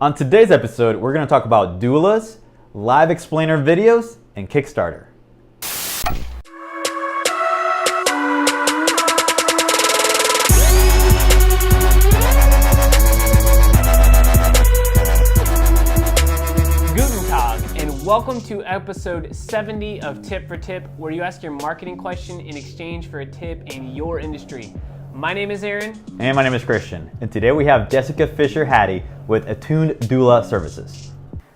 On today's episode, we're going to talk about doulas, live explainer videos, and Kickstarter. Guten Tag, and welcome to episode 70 of Tip for Tip, where you ask your marketing question in exchange for a tip in your industry. My name is Aaron. And my name is Christian. And today we have Jessica Fisher-Hattey with Attuned Doula Services.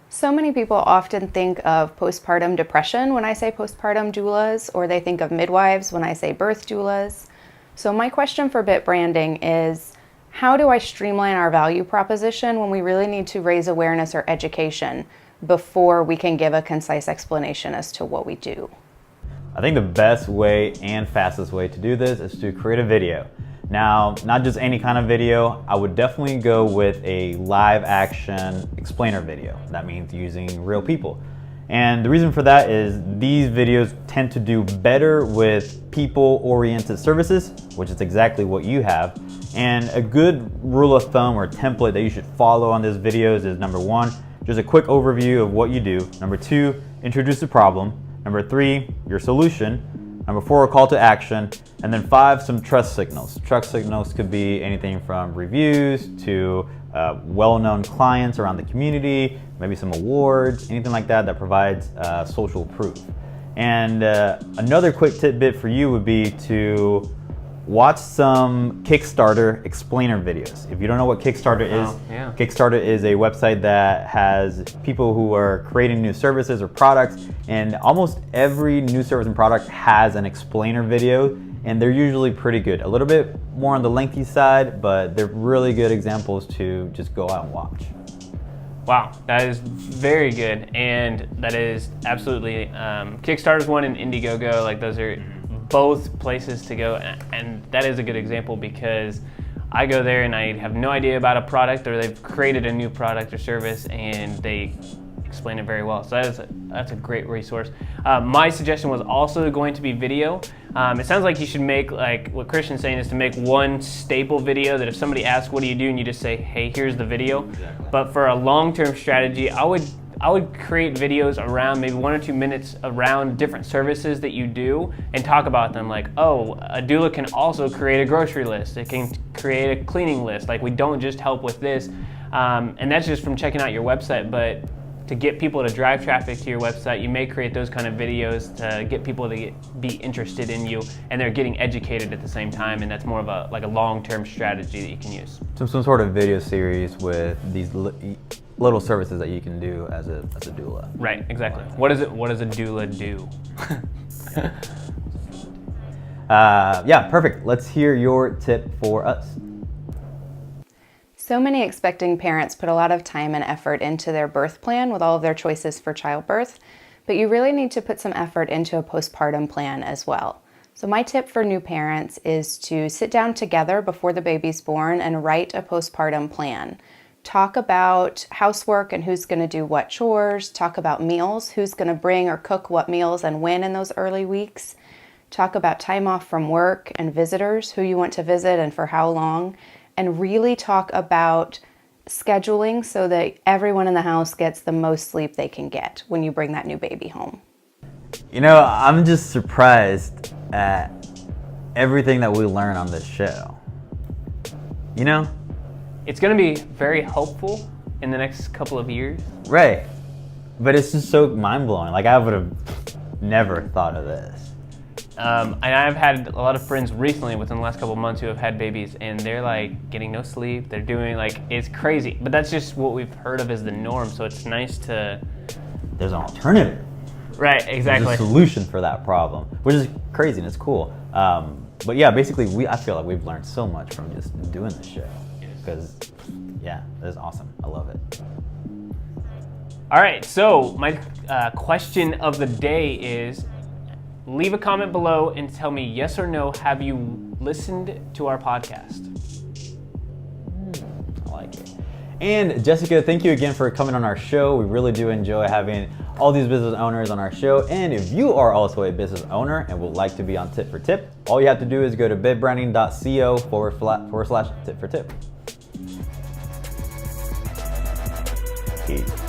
So many people often think of postpartum depression when I say postpartum doulas, or they think of midwives when I say birth doulas. So my question for BitBranding is, how do I streamline our value proposition when we really need to raise awareness or education before we can give a concise explanation as to what we do? I think the best way and fastest way to do this is to create a video. Now, not just any kind of video, I would definitely go with a live action explainer video. That means using real people. And the reason for that is these videos tend to do better with people-oriented services, which is exactly what you have. And a good rule of thumb or template that you should follow on these videos is number one, just a quick overview of what you do. Number two, introduce the problem. Number three, your solution. Number four, a call to action. And then five, some trust signals. Trust signals could be anything from reviews to well-known clients around the community, maybe some awards, anything like that that provides social proof. And another quick tidbit for you would be to watch some Kickstarter explainer videos. If you don't know what Kickstarter is, Kickstarter is a website that has people who are creating new services or products, and almost every new service and product has an explainer video, and they're usually pretty good. A little bit more on the lengthy side, but they're really good examples to just go out and watch. Wow, that is very good, and that is absolutely, Kickstarter's one and Indiegogo, like those are both places to go, and that is a good example because I go there and I have no idea about a product, or they've created a new product or service and they explain it very well. So that's a great resource. My suggestion was also going to be video. It sounds like you should make, like what Christian's saying, is to make one staple video that if somebody asks what do you do, and you just say, hey, here's the video. Exactly. But for a long-term strategy, I would create videos around maybe 1 or 2 minutes around different services that you do and talk about them, like, oh, a doula can also create a grocery list. It can create a cleaning list. Like, we don't just help with this. And that's just from checking out your website, but to get people to drive traffic to your website, you may create those kind of videos to get people to be interested in you, and they're getting educated at the same time, and that's more of a long-term strategy that you can use. Some sort of video series with these little services that you can do as a doula. Right, exactly. What does a doula do? Yeah, perfect. Let's hear your tip for us. So many expecting parents put a lot of time and effort into their birth plan with all of their choices for childbirth, but you really need to put some effort into a postpartum plan as well. So my tip for new parents is to sit down together before the baby's born and write a postpartum plan. Talk about housework and who's going to do what chores. Talk about meals, who's going to bring or cook what meals and when in those early weeks. Talk about time off from work and visitors, who you want to visit and for how long. And really talk about scheduling so that everyone in the house gets the most sleep they can get when you bring that new baby home. You know, I'm just surprised at everything that we learn on this show. You know? It's going to be very helpful in the next couple of years. Right. But it's just so mind-blowing. Like, I would have never thought of this. And I've had a lot of friends recently within the last couple of months who have had babies, and they're like getting no sleep. They're doing it's crazy. But that's just what we've heard of as the norm. So it's nice to... There's an alternative. Right, exactly. There's a solution for that problem, which is crazy and it's cool. But yeah, basically, I feel like we've learned so much from just doing this show. Because, yeah, that's awesome. I love it. All right, so my question of the day is, leave a comment below and tell me yes or no, have you listened to our podcast? I like it. And Jessica, thank you again for coming on our show. We really do enjoy having all these business owners on our show. And if you are also a business owner and would like to be on Tip for Tip, all you have to do is go to bitbranding.co/tip for tip. Peace.